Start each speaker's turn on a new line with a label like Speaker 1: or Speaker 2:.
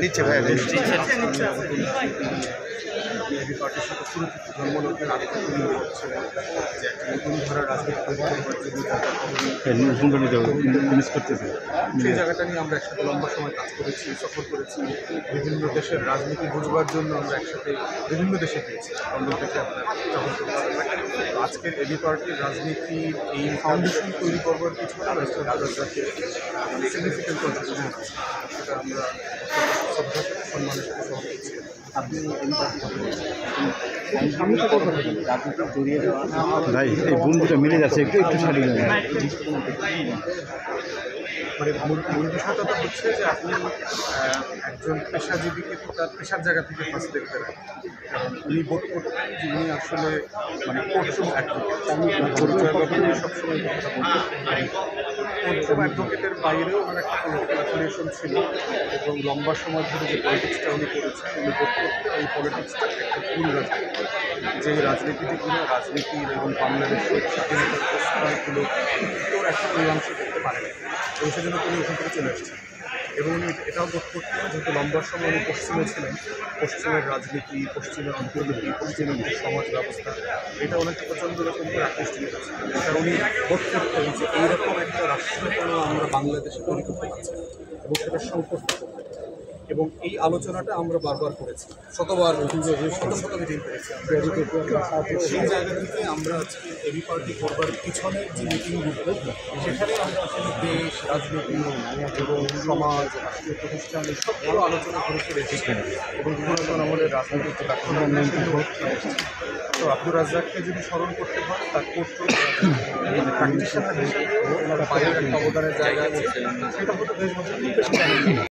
Speaker 1: নিচ্ছে ভাই এবি পার্টির সাথে শুরু থেকে ধর্মলোকের আগে থেকে হচ্ছিলেন যে একটা নতুন ধারা রাজনীতি সেই জায়গাটা নিয়ে আমরা একসাথে লম্বা সময় কাজ করেছি, সফর করেছি। বিভিন্ন দেশের রাজনীতি বুঝবার জন্য আমরা একসাথে বিভিন্ন দেশে গিয়েছি, অন্য দেশে আমরা সফর করেছি। আজকের এবি পার্টির রাজনীতি এই ফাউন্ডেশন তৈরি করবার পিছনে সিগনিফিক্যান্ট কন্ট্রিবিউশন আছে, সেটা আমরা শ্রদ্ধার সাথে সম্মানের সাথে সফর করছি। আপনি
Speaker 2: ভাই এই বন্ধুটা মিলে যাচ্ছে, একটু একটু ছাড়িয়ে
Speaker 1: মানে মূল বিষয়টা তো হচ্ছে যে আপনি একজন পেশাজীবীকে তো তার পেশার জায়গা থেকে ফার্স্ট দেখতে পারেন। কারণ উনি বোধ করতেন যে উনি আসলে মানে কোর্টরুম অ্যাডভোকেট, পরিচয় ব্যাপারে সবসময় কথা বলতেন। কোর্টরুম অ্যাডভোকেটের বাইরেও ওনার একটা পলিটিক্যাল অ্যাফিলিয়েশন ছিল এবং লম্বা সময় ধরে যে পলিটিক্সটা উনি করেছেন, উনি বোধ করতেন এই পলিটিক্সটা একটা ভুল রাজনীতি, যে রাজনীতিটি কিনা রাজনীতির এবং বাংলাদেশের স্বাধীনতার প্রশ্নগুলো উত্তর একটা মীমাংসা করতে পারে না, এবং সেজন্য তিনি ওখান থেকে চলে এসেছেন। এবং উনি এটাও বোধ করতেন যেহেতু লম্বা সময় উনি পশ্চিমে ছিলেন, পশ্চিমের রাজনীতি, পশ্চিমের অন্তর্নীতি, পশ্চিমের সমাজ ব্যবস্থা, এটা ওনাকে প্রচণ্ড রকম করে আকৃষ্ট করেছে। কারণ উনি বোধ করতেন যে এইরকম একটা রাষ্ট্র কেন আমরা বাংলাদেশে তৈরি করতে পারছি না, এবং সেটা সংকট। এবং এই আলোচনাটা আমরা বারবার করেছি, শতবার শত মিটিং করেছি। সেই জায়গা থেকে আমরা আজকে এবি পার্টি করবার পিছনের যে মিটিংগুলো, সেখানে আমরা আসলে দেশ, রাজনীতি এবং সমাজ, রাষ্ট্রীয় প্রতিষ্ঠান এই সবগুলো আলোচনা করে ফেলেছি এবং পুরাতন আমাদের রাজনীতির তো আব্দুর রাজ্জাককে যদি স্মরণ করতে হয়, তার প্র্যাকটিশনার হিসেবে ওনার বাইরের একটা অবদানের জায়গা আছে, সেটা হতো দেশবন্ধু।